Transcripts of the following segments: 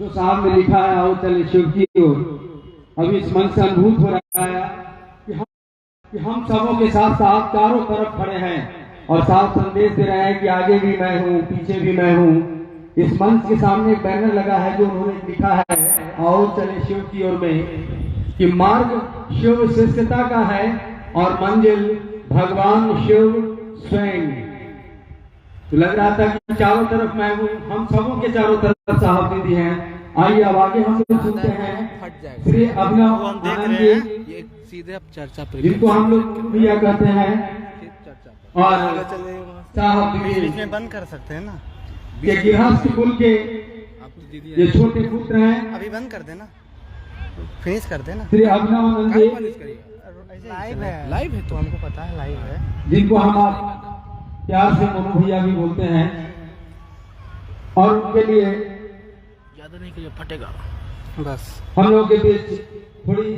जो साहब ने लिखा है आओ चले शिव की ओर। अभी इस मन से अनुभूत हो रहा है कि हम सबों के साथ साथ चारों तरफ खड़े हैं और साफ संदेश दे रहे हैं कि आगे भी मैं हूँ, पीछे भी मैं हूँ। इस मंच के सामने एक बैनर लगा है जो उन्होंने लिखा है आओ चले शिव की ओर में, कि मार्ग शिव श्रेष्ठता का है और मंजिल भगवान शिव स्वयं। तो लग रहा था कि चारों तरफ मैं हूँ, हम सबों के चारों तरफ साहब दीदी हैं। आइए अब आगे हम लोग सुनते हैं श्री अभिनव आनंद जी, सीधे अब चर्चा जिनको हम लोग भैया कहते हैं, और साहब दीदी बंद कर सकते हैं ना, ये गृहस्थ कुल के ये छोटे पुत्र हैं। अभी बंद कर देना, फिनिश कर देना। श्री अभिनव आनंद जी लाइव है तो हमको पता है लाइव है, जिनको हम आप प्यार से मनु भैया भी बोलते हैं, और उनके लिए ज्यादा नहीं कि फटेगा बस। हम लोग के बीच थोड़ी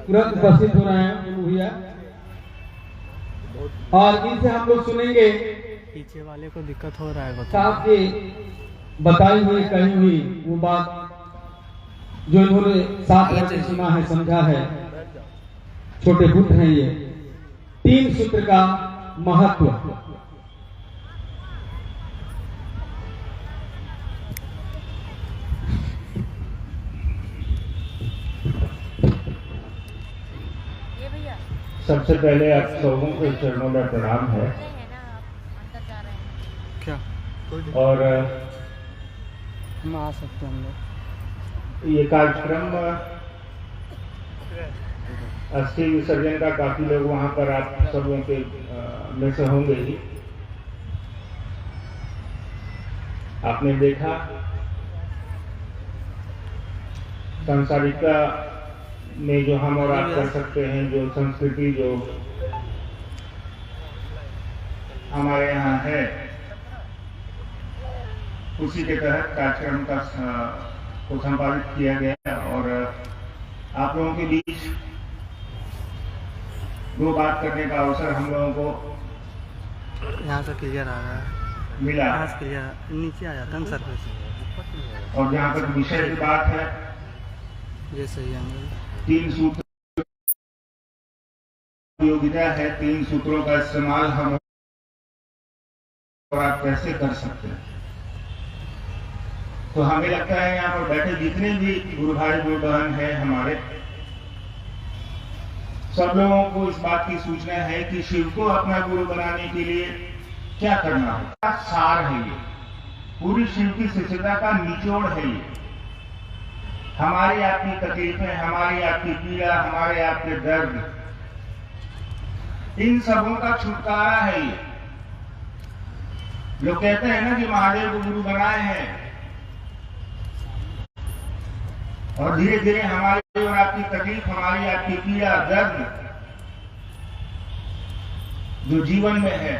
तुरंत उपस्थित हो रहे हैं मनु भैया, और इनसे हम लोग सुनेंगे पीछे वाले को दिक्कत हो रहा है साहब की बताई हुई कही हुई वो बात जो इन्होंने साथ रहकर सुना है, समझा है। छोटे पुत्र हैं ये, 3 सूत्र का महत्व। सबसे पहले आप सबों के चरणों में प्रणाम है। क्या और हम आ सकते हैं हम लोग। ये कार्यक्रम अस्थि विसर्जन का काफी लोग वहां पर आप सबों के में से होंगे ही। आपने देखा संसारिकता में जो हम और आप कर सकते हैं, जो संस्कृति जो हमारे यहाँ है, उसी के तहत कार्यक्रम का को संपादित किया गया। और आप लोगों के बीच 2 बात करने का अवसर हम लोगों को यहाँ से क्लियर आ रहा है, मिला। यहाँ से क्लियर नीचे आ जाता है सर पे। और जहाँ तक विषय की बात है, ये सही है। 3 सूत्र योग्यता है, 3 सूत्रों का इस्तेमाल हम और आप कैसे कर सकते हैं। तो हमें लगता है यहाँ पर बैठे जितने भी गुरु भाई गुरु बहन हैं हमारे, सब लोगों को इस बात की सूचना है कि शिव को अपना गुरु बनाने के लिए क्या करना है। सार है ये, पूरी शिव की शिष्यता का निचोड़ है ये। हमारी आपकी तकलीफें, हमारी आपकी पीड़ा, हमारे आपके दर्द, इन सबों का छुटकारा है ये। लोग कहते हैं ना कि महादेव को गुरु बनाए हैं, और धीरे धीरे हमारी और आपकी तकलीफ, हमारी आपकी पीड़ा, दर्द जो जीवन में है,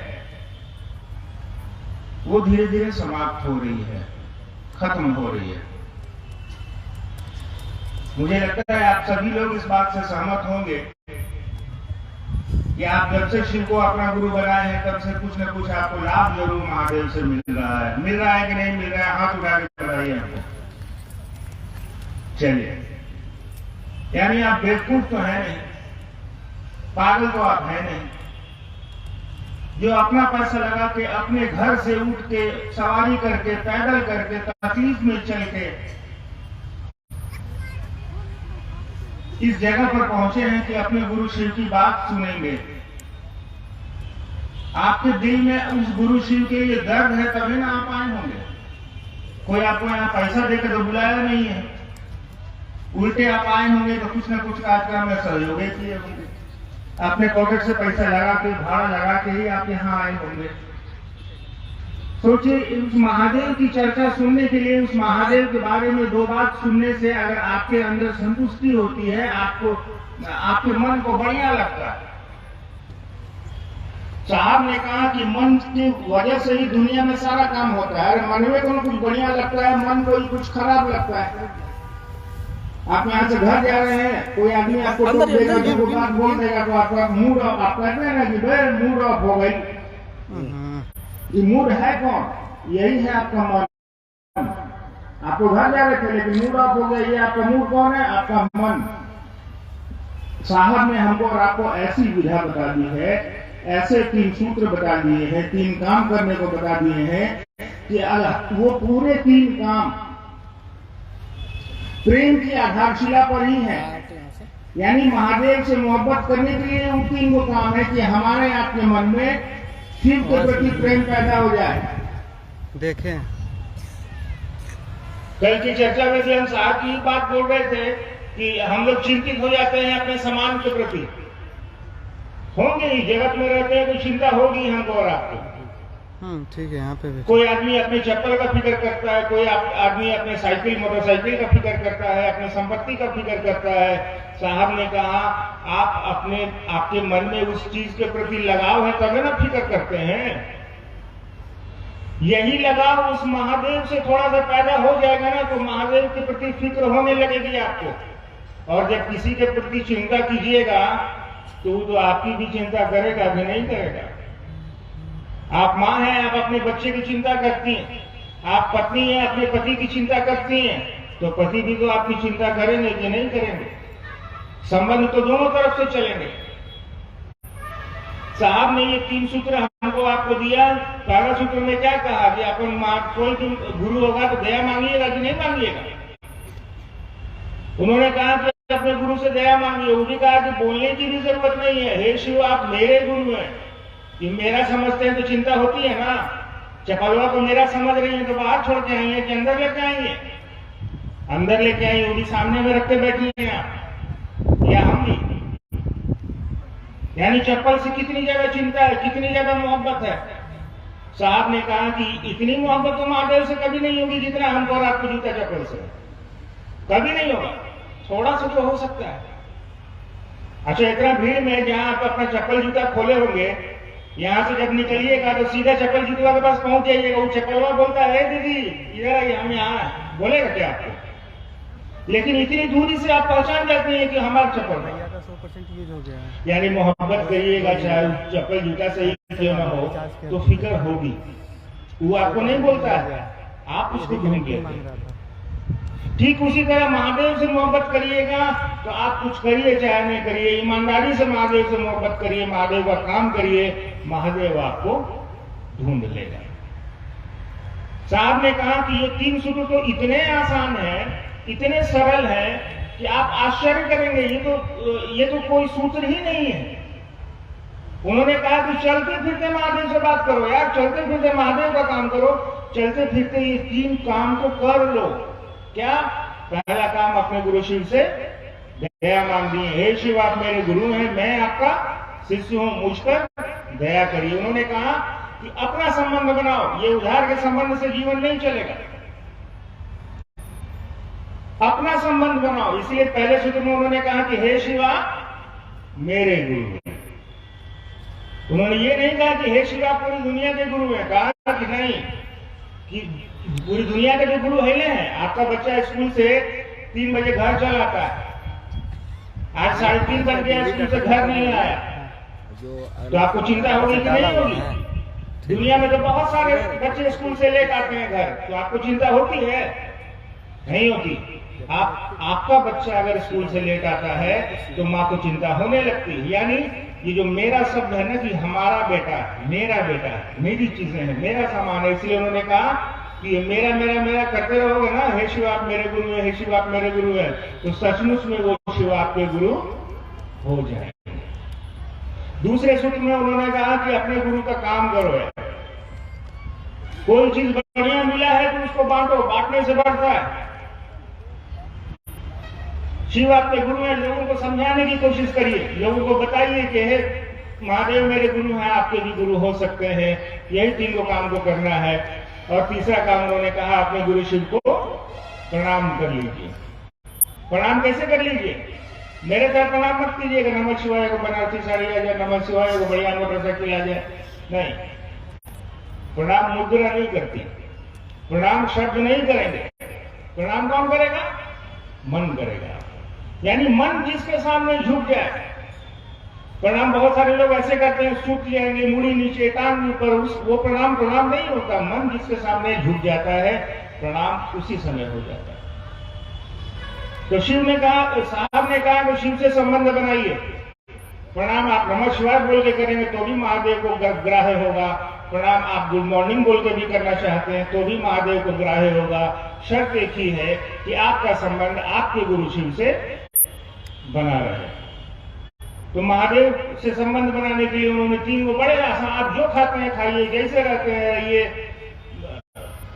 वो धीरे धीरे समाप्त हो रही है, खत्म हो रही है। मुझे लगता है आप सभी लोग इस बात से सहमत होंगे कि आप जब से शिव को अपना गुरु बनाए हैं, तब से कुछ न कुछ आपको लाभ जरूर महादेव से मिल रहा है। मिल रहा है कि नहीं मिल रहा है, हाथ उठा के बताइए हमको। चलिए, यानी आप बेवकूफ तो है नहीं, पागल तो आप है नहीं, जो अपना पैसा लगा के अपने घर से उठ के सवारी करके पैदल करके तकलीफ में चल के इस जगह पर पहुंचे हैं कि अपने गुरु शिव की बात सुनेंगे। आपके दिल में उस गुरु शिव के लिए दर्द है, तभी ना आप आए होंगे। कोई आपको यहाँ पैसा देकर तो बुलाया नहीं है, उल्टे आप आए होंगे तो कुछ ना कुछ कार्यक्रम में सहयोग किए होंगे। अपने पॉकेट से पैसा लगा के, भाड़ा लगा के ही आप यहाँ आए होंगे। सोचिए, उस महादेव की चर्चा सुनने के लिए, उस महादेव के बारे में 2 बात सुनने से अगर आपके अंदर संतुष्टि होती है, आपको आपके मन को बढ़िया लगता है। साहब ने कहा कि मन की वजह से ही दुनिया में सारा काम होता है। अगर मन में को कुछ बढ़िया लगता है, मन को कुछ खराब लगता है। आप यहाँ से घर जा रहे हैं, कोई आदमी आपको टोक देगा, जो बात बोल देगा, तो आपका मूड ऑफ, आप कहते हैं ना कि मूड ऑफ हो गई। ये मूड है कौन? यही है आपका मन। आपको घर जा रहे थे लेकिन मूड ऑफ हो गया। ये आपका मूड कौन है? आपका मन। साहब ने हमको और आपको ऐसी विधा बता दी है, ऐसे 3 सूत्र बता दिए हैं, 3 काम करने को बता दिए हैं कि वो पूरे 3 काम प्रेम की आधारशिला पर ही है। यानी महादेव से मोहब्बत करने के लिए वो 3 वो काम है कि हमारे आपके मन में शिव के प्रति प्रेम पैदा हो जाए। देखें कल की चर्चा में भी हम साहब की बात बोल रहे थे कि हम लोग चिंतित हो जाते हैं अपने समाज के प्रति। होंगे ही, जगत में रहते हैं तो चिंता होगी हमको और आपको। ठीक है। यहाँ पे भी कोई आदमी अपने चप्पल का फिक्र करता है, कोई आदमी अपने साइकिल मोटरसाइकिल का फिक्र करता है, अपने संपत्ति का फिक्र करता है। साहब ने कहा आप आपके मन में उस चीज के प्रति लगाव है तभी ना फिक्र करते हैं। यही लगाव उस महादेव से थोड़ा सा पैदा हो जाएगा ना तो महादेव के प्रति फिक्र होने लगेगी आपको। और जब किसी के प्रति चिंता कीजिएगा तो वो तो आपकी भी चिंता करेगा कि नहीं करेगा। आप माँ हैं, आप अपने बच्चे की चिंता करती हैं। आप पत्नी हैं, अपने पति की चिंता करती हैं, तो पति भी तो आपकी चिंता करेंगे कि नहीं करेंगे। संबंध तो दोनों तरफ से चलेंगे। साहब ने ये 3 सूत्र हमको आपको दिया। पहला सूत्र में क्या कहा कि अपन कोई गुरु होगा तो दया मांगिएगा कि नहीं मांगिएगा। उन्होंने कहा कि अपने गुरु से दया मांगिए। वो भी कहा कि बोलने की भी जरूरत नहीं है, हे शिव आप मेरे गुरु हैं। ये मेरा समझते हैं तो चिंता होती है ना। चपलवा को मेरा समझ रही है तो बाहर छोड़ के आएंगे कि अंदर लेके आएंगे? अंदर लेके आएंगे, वो भी सामने में रख के बैठी है आप या हम भी। यानी चप्पल से कितनी ज्यादा चिंता है, कितनी ज्यादा मोहब्बत है। साहब ने कहा कि इतनी मोहब्बत तो महादेव से कभी नहीं होगी जितना हमको और आपको जूता चप्पल से कभी नहीं होगा। थोड़ा सा तो हो सकता है। अच्छा, इतना भीड़ में जहां आप अपना चप्पल जूता खोले होंगे, यहां से जब निकलिएगा तो सीधा चप्पल जूते के पास पहुंच जाइएगा। वो चप्पलवा बोलता है दीदी इधर आइए, हम यहाँ बोलेगा क्या आपको? लेकिन इतनी दूरी से आप पहचान जाते हैं कि हमारा चप्पल है। 100% यूज हो गया है। यानी मोहब्बत करिएगा, चाहे चप्पल जूता से ही क्यों ना हो तो फिक्र होगी। वो आपको नहीं बोलता है, आप उसको ढूंढ लेते हैं। ठीक उसी तरह महादेव से मोहब्बत करिएगा तो आप कुछ करिए चाहे नहीं करिए, ईमानदारी से महादेव से मोहब्बत करिए, महादेव का काम करिए, महादेव आपको ढूंढ लेगा। साहब ने कहा कि ये 3 सूत्र तो इतने आसान हैं, इतने सरल हैं कि आप आश्चर्य करेंगे। ये तो कोई सूत्र ही नहीं है। उन्होंने कहा कि चलते फिरते महादेव से बात करो यार, चलते फिरते महादेव का काम करो। चलते फिरते ये 3 काम को कर लो। क्या? पहला काम अपने गुरु शिव से दया मांगनी है। हे शिव आप मेरे गुरु हैं, मैं आपका शिष्य हूं, मुझ पर दया करिए। उन्होंने कहा कि अपना संबंध बनाओ। ये उधार के संबंध से जीवन नहीं चलेगा, अपना संबंध बनाओ। इसलिए पहले सूत्र में उन्होंने कहा कि हे शिवा मेरे गुरु हैं। उन्होंने ये नहीं कहा कि हे शिवा पूरी दुनिया के गुरु हैं। कहा कि नहीं, कि पूरी दुनिया के जो गुरु है। आपका बच्चा स्कूल से 3 बजे घर चल आता है, आज 3:30 बज गया, स्कूल से घर नहीं आया, तो आपको चिंता होगी कि नहीं होगी? दुनिया में तो बहुत सारे बच्चे स्कूल से लेट आते हैं घर, तो आपको चिंता होती है? नहीं होती। आपका बच्चा अगर स्कूल से लेट आता है तो माँ को चिंता होने लगती है। यानी ये जो मेरा शब्द है ना कि हमारा बेटा है, मेरा बेटा है, मेरी चीजें हैं, मेरा सामान है, इसलिए उन्होंने कहा कि ये मेरा मेरा मेरा करते रहोगे ना, हे शिव आप मेरे गुरु हैं, हे शिव आप मेरे गुरु हैं, तो सचमुच में वो शिव आपके गुरु हो जाएंगे। दूसरे सूत्र में उन्होंने कहा कि अपने गुरु का काम करो है। कोई चीज बढ़िया मिला है तो उसको बांटो, बांटने से बढ़ता है। शिव आपके गुरु हैं, लोगों को समझाने की कोशिश करिए, लोगों को बताइए कि हे महादेव मेरे गुरु हैं, आपके भी गुरु हो सकते हैं। यही 3 काम को करना है। और तीसरा काम उन्होंने कहा अपने गुरु शिव को प्रणाम कर लीजिए। प्रणाम कैसे कर लीजिए? मेरे तरफ प्रणाम मत कीजिएगा, नमः शिवाय को बनारसी साड़ी आ जाए, नमः शिवाय को बढ़िया मोटरसाइकिल आ जाए, नहीं। प्रणाम मुद्रा नहीं करती, प्रणाम शब्द नहीं करेंगे। प्रणाम कौन करेगा? मन करेगा। यानी मन जिसके सामने झुक जाए। प्रणाम बहुत सारे लोग ऐसे करते हैं, सूख जाएंगे, मुड़ी नीचे, टांग ऊपर, वो प्रणाम नहीं होता। मन जिसके सामने झुक जाता है प्रणाम उसी समय हो जाता है। तो शिव ने कहा, साहब ने कहा कि शिव से संबंध बनाइए। प्रणाम आप नमः शिवाय बोल के करेंगे तो भी महादेव को ग्राह्य होगा। प्रणाम आप गुड मॉर्निंग बोल के भी करना चाहते हैं तो भी महादेव को ग्राह्य होगा। शर्त एक ही है कि आपका संबंध आपके गुरु शिव से बना रहे। तो महादेव से संबंध बनाने के लिए उन्होंने 3 वो बड़े आसान, आप जो खाते हैं खाइए, जैसे रहते हैं रहिए,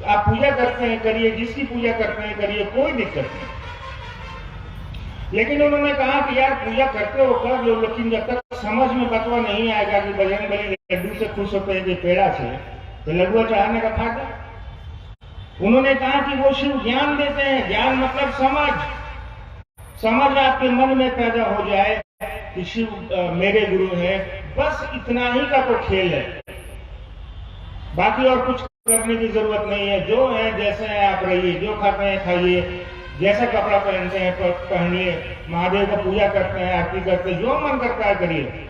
आप पूजा करते हैं करिए, जिसकी पूजा करते हैं करिए, कोई दिक्कत नहीं। लेकिन उन्होंने कहा कि यार पूजा करते हो कर लो, लेकिन जब तक समझ में बतवा नहीं आएगा कि बजरंगबली लड्डू से खुश होते हैं कि पेड़ा से, तो लड्डू चढ़ाने का फायदा। उन्होंने कहा कि वो शिव ज्ञान देते हैं। ज्ञान मतलब समझ आपके मन में पैदा हो जाए कि शिव मेरे गुरु हैं, बस इतना ही का तो खेल है। बाकी और कुछ करने की जरूरत नहीं है। जो है जैसे हैं आप रहिए, जो खाते हैं खाइए, जैसा कपड़ा पहनते हैं पहनिए, महादेव का पूजा करते हैं, आरती करते हैं, जो मन करता है करिए,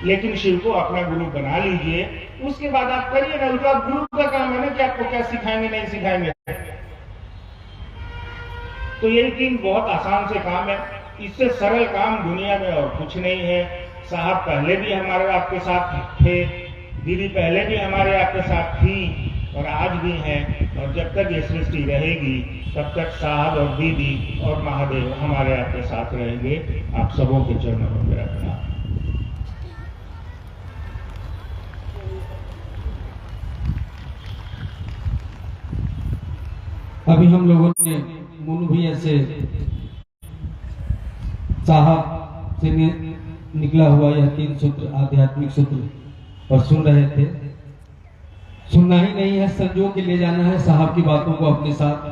लेकिन शिव को अपना गुरु बना लीजिए। उसके बाद आप करिए ना, उसका गुरु का काम है ना कि आपको क्या सिखाएंगे नहीं सिखाएंगे। तो यही 3 बहुत आसान से काम है। इससे सरल काम दुनिया में और कुछ नहीं है। साहब पहले भी हमारे आपके साथ थे, दीदी पहले भी हमारे आपके साथ थी और आज भी हैं, और जब तक ये सृष्टि रहेगी तब तक साहब और दीदी और महादेव हमारे आपके साथ रहेंगे। आप सबों के चरणों में मेरा प्रणाम। अभी हम लोगों ने मोनू भैया से साहब से निकला हुआ यह 3 सूत्र आध्यात्मिक सूत्र और सुन रहे थे। सुनना ही नहीं है, संजो के ले जाना है साहब की बातों को अपने साथ।